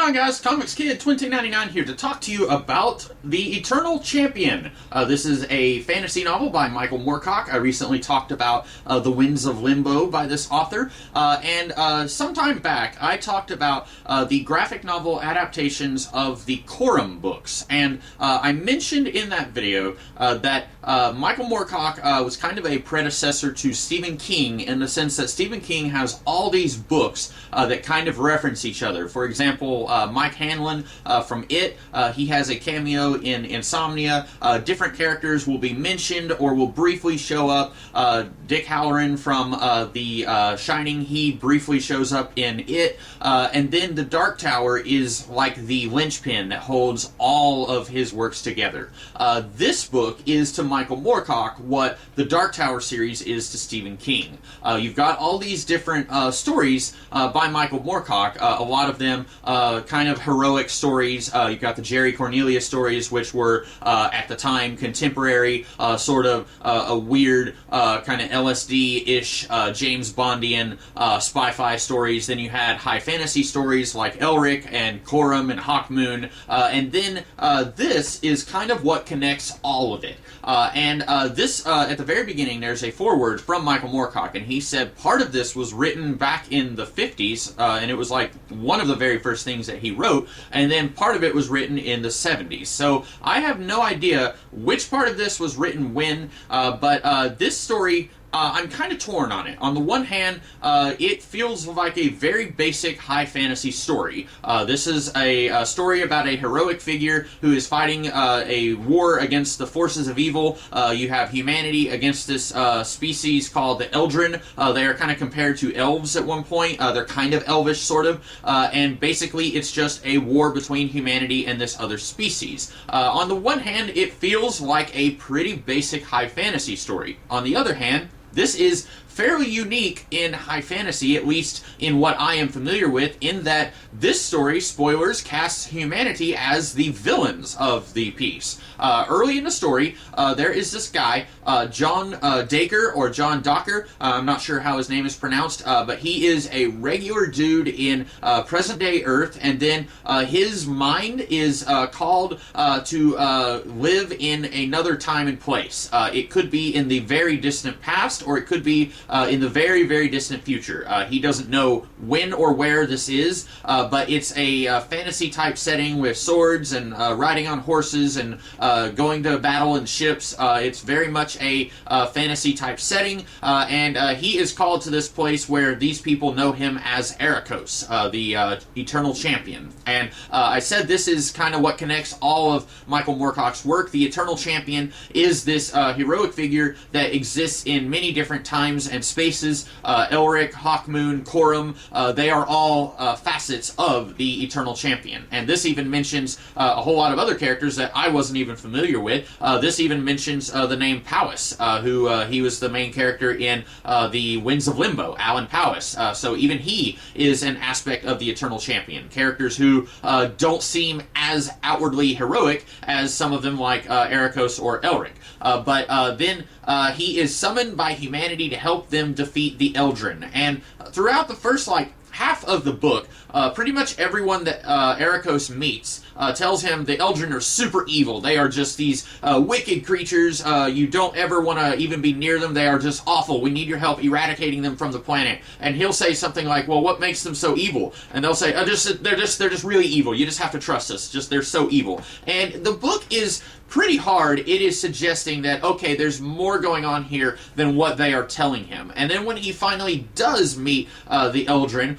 on, guys? Comics Kid 2099 here to talk to you about The Eternal Champion. This is a fantasy novel by Michael Moorcock. I recently talked about The Winds of Limbo by this author. And sometime back, I talked about the graphic novel adaptations of the Corum books. And I mentioned in that video that Michael Moorcock was kind of a predecessor to Stephen King in the sense that Stephen King has all these books that kind of reference each other. For example, Mike Hanlon from It, he has a cameo in Insomnia. Different characters will be mentioned or will briefly show up. Dick Halloran from The Shining, he briefly shows up in It. And then The Dark Tower is like the linchpin that holds all of his works together. This book is to Michael Moorcock what the Dark Tower series is to Stephen King. You've got all these different stories by Michael Moorcock, a lot of them kind of heroic stories. You've got the Jerry Cornelius stories, which were, at the time, contemporary, sort of a weird, kind of LSD-ish, James Bondian spy-fi stories. Then you had high fantasy stories like Elric and Corum and Hawkmoon. And then this is kind of what connects all of it. This, at the very beginning, there's a foreword from Michael Moorcock, and he said part of this was written back in the 50s, and it was like one of the very first things that he wrote, and then part of it was written in the 70s. So I have no idea which part of this was written when, but this story, I'm kind of torn on it. On the one hand, it feels like a very basic high fantasy story. This is a story about a heroic figure who is fighting a war against the forces of evil. You have humanity against this species called the Eldrin. They are kind of compared to elves at one point. They're kind of elvish, sort of. And basically, it's just a war between humanity and this other species. On the one hand, it feels like a pretty basic high fantasy story. On the other hand, this is fairly unique in high fantasy, at least in what I am familiar with, in that this story, spoilers, casts humanity as the villains of the piece. Early in the story, there is this guy, John Dacre, or John Docker, I'm not sure how his name is pronounced, but he is a regular dude in present-day Earth, and then his mind is called to live in another time and place. It could be in the very distant past, or it could be in the very, very distant future. He doesn't know when or where this is, but it's a fantasy-type setting with swords and riding on horses and going to battle in ships. It's very much a fantasy-type setting, and he is called to this place where these people know him as Erekos, the Eternal Champion. And I said this is kind of what connects all of Michael Moorcock's work. The Eternal Champion is this heroic figure that exists in many different times and spaces. Elric, Hawkmoon, Corum, they are all facets of the Eternal Champion. And this even mentions a whole lot of other characters that I wasn't even familiar with. This even mentions the name Powys, who he was the main character in The Winds of Limbo, Alan Powys. So even he is an aspect of the Eternal Champion. Characters who don't seem as outwardly heroic as some of them like Erekos or Elric. But then he is summoned by humanity to help them defeat the Eldrin. And throughout the first, half of the book, pretty much everyone that Erekos meets tells him the Eldrin are super evil. They are just these wicked creatures. You don't ever want to even be near them. They are just awful. We need your help eradicating them from the planet. And he'll say something like, well, what makes them so evil? And they'll say, they're just really evil. You just have to trust us. They're so evil. And the book is pretty hard. It is suggesting that, okay, there's more going on here than what they are telling him. And then when he finally does meet the Eldrin,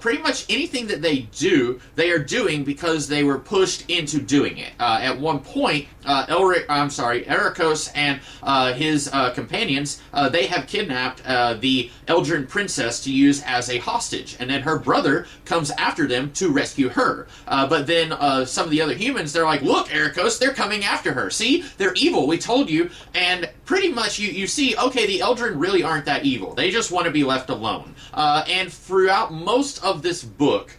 pretty much anything that they do, they are doing because they were pushed into doing it. At one point, Erekos and his companions, they have kidnapped the Eldrin princess to use as a hostage, and then her brother comes after them to rescue her. But then some of the other humans, they're like, look, Erekos, they're coming after her. See? They're evil. We told you. And pretty much you see, okay, the Eldrin really aren't that evil. They just want to be left alone. And throughout most of this book,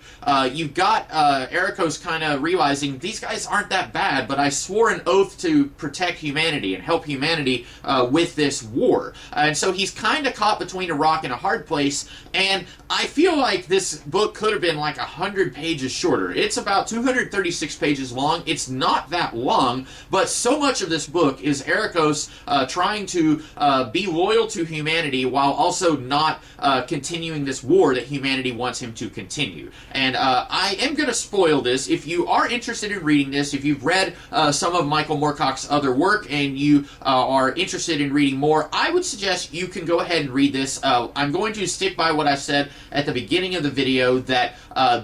you've got Ericos kind of realizing these guys aren't that bad, but I swore an oath to protect humanity and help humanity with this war. And so he's kind of caught between a rock and a hard place, and I feel like this book could have been like 100 pages shorter. It's about 236 pages long. It's not that long, but so much of this book is Ericos trying to be loyal to humanity while also not continuing this war that humanity wants him to continue. And I am going to spoil this. If you are interested in reading this, if you've read some of Michael Moorcock's other work and you are interested in reading more, I would suggest you can go ahead and read this. I'm going to stick by what I said at the beginning of the video, that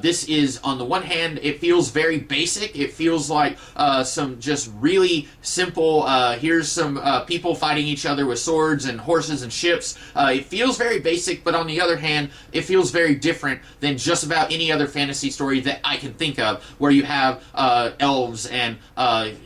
this is, on the one hand, it feels very basic. It feels like some just really simple, here's some people fighting each other with swords and horses and ships. It feels very basic, but on the other hand, it feels very different than just about any other fantasy story that I can think of where you have elves and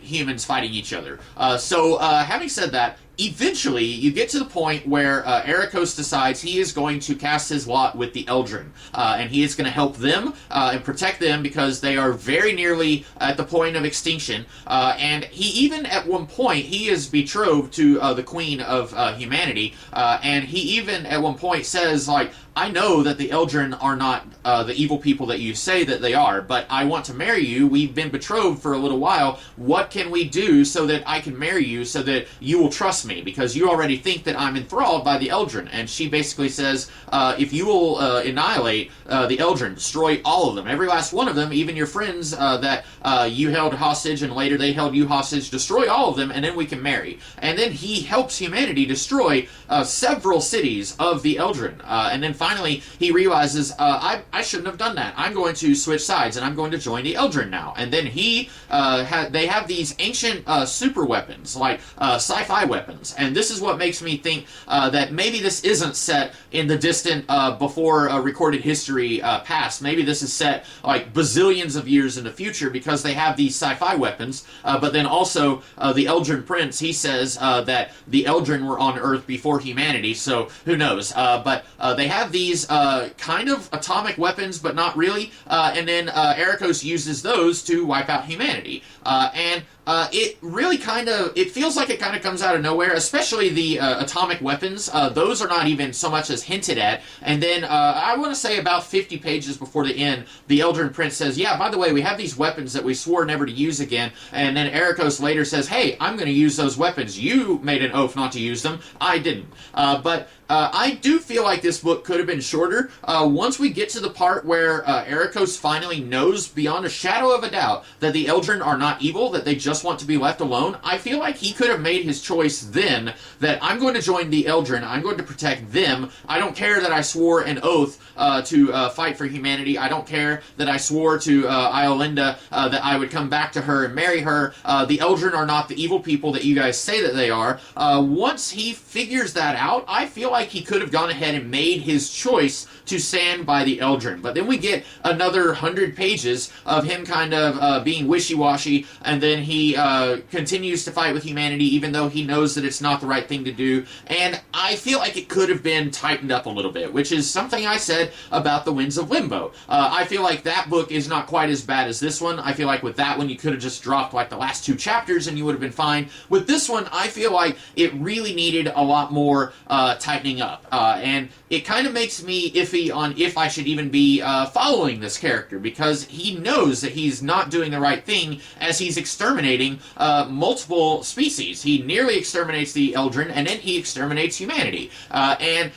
humans fighting each other. So having said that, eventually, you get to the point where Ericos decides he is going to cast his lot with the Eldrin, and he is going to help them and protect them because they are very nearly at the point of extinction. And he even, at one point, he is betrothed to the Queen of Humanity, and he even, at one point, says, like, I know that the Eldrin are not the evil people that you say that they are, but I want to marry you. We've been betrothed for a little while. What can we do so that I can marry you so that you will trust me? Because you already think that I'm enthralled by the Eldrin. And she basically says, if you will annihilate the Eldrin, destroy all of them, every last one of them, even your friends that you held hostage and later they held you hostage, destroy all of them, and then we can marry. And then he helps humanity destroy several cities of the Eldrin. And then finally, he realizes, I shouldn't have done that. I'm going to switch sides, and I'm going to join the Eldrin now. And then they have these ancient super weapons, like sci-fi weapons. And this is what makes me think that maybe this isn't set in the distant, before recorded history past. Maybe this is set like bazillions of years in the future because they have these sci-fi weapons. But then also, the Eldrin Prince, he says that the Eldrin were on Earth before humanity, so who knows. But they have these kind of atomic weapons, but not really. And then Ericos uses those to wipe out humanity. And it really it feels like it kind of comes out of nowhere, especially the atomic weapons. Those are not even so much as hinted at. And then I want to say about 50 pages before the end, the Eldrin Prince says, yeah, by the way, we have these weapons that we swore never to use again. And then Ericos later says, hey, I'm going to use those weapons. You made an oath not to use them. I didn't. But I do feel like this book could have been shorter. Once we get to the part where Ericos finally knows beyond a shadow of a doubt that the Eldrin are not evil, that they just want to be left alone, I feel like he could have made his choice then that I'm going to join the Eldrin, I'm going to protect them. I don't care that I swore an oath to fight for humanity. I don't care that I swore to Iolinda that I would come back to her and marry her. The Eldrin are not the evil people that you guys say that they are. Once he figures that out, I feel like he could have gone ahead and made his choice to stand by the Eldrin. But then we get another 100 pages of him kind of being wishy-washy, and then he continues to fight with humanity even though he knows that it's not the right thing to do. And I feel like it could have been tightened up a little bit, which is something I said about The Winds of Limbo. I feel like that book is not quite as bad as this one. I feel like with that one you could have just dropped like the last 2 chapters and you would have been fine. With this one, I feel like it really needed a lot more tightening up. And it kind of makes me iffy on if I should even be following this character, because he knows that he's not doing the right thing as he's exterminating multiple species. He nearly exterminates the Eldrin, and then he exterminates humanity. And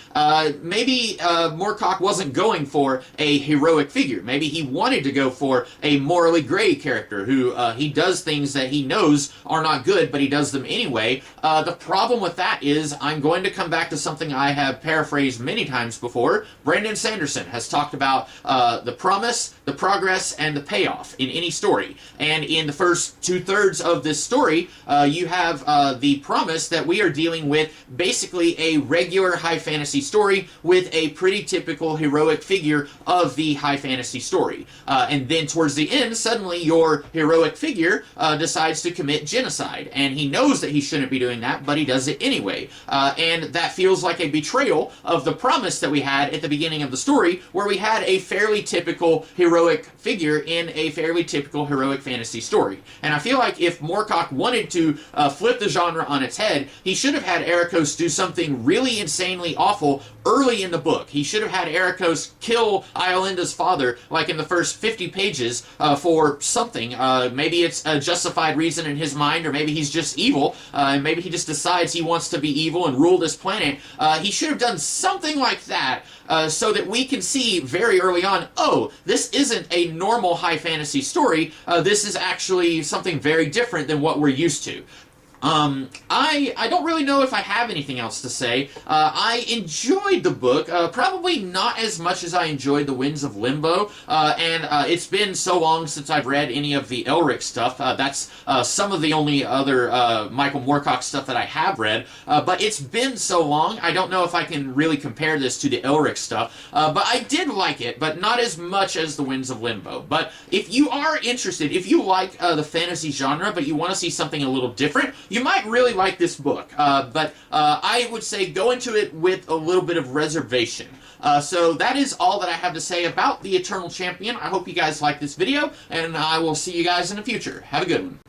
maybe Moorcock wasn't going for a heroic figure. Maybe he wanted to go for a morally gray character who he does things that he knows are not good, but he does them anyway. The problem with that is I'm going to come back to something I have paraphrased many times before. Brandon Sanderson has talked about the promise, the progress, and the payoff in any story. And in the first 2/3 of this story, you have the promise that we are dealing with basically a regular high fantasy story with a pretty typical heroic figure of the high fantasy story. And then towards the end, suddenly your heroic figure decides to commit genocide. And he knows that he shouldn't be doing that, but he does it anyway. And that feels like a betrayal of the promise promise that we had at the beginning of the story, where we had a fairly typical heroic figure in a fairly typical heroic fantasy story. And I feel like if Moorcock wanted to flip the genre on its head, he should have had Erekos do something really insanely awful early in the book. He should have had Erekos kill Iolinda's father, like in the first 50 pages, for something. Maybe it's a justified reason in his mind, or maybe he's just evil, and maybe he just decides he wants to be evil and rule this planet. He should have done something like that, so that we can see very early on, oh, this isn't a normal high fantasy story, this is actually something very different than what we're used to. I don't really know if I have anything else to say. I enjoyed the book, probably not as much as I enjoyed The Winds of Limbo, and it's been so long since I've read any of the Elric stuff. That's some of the only other Michael Moorcock stuff that I have read, but it's been so long, I don't know if I can really compare this to the Elric stuff, but I did like it, but not as much as The Winds of Limbo. But if you are interested, if you like the fantasy genre, but you want to see something a little different, you might really like this book, but I would say go into it with a little bit of reservation. So that is all that I have to say about the Eternal Champion. I hope you guys like this video, and I will see you guys in the future. Have a good one.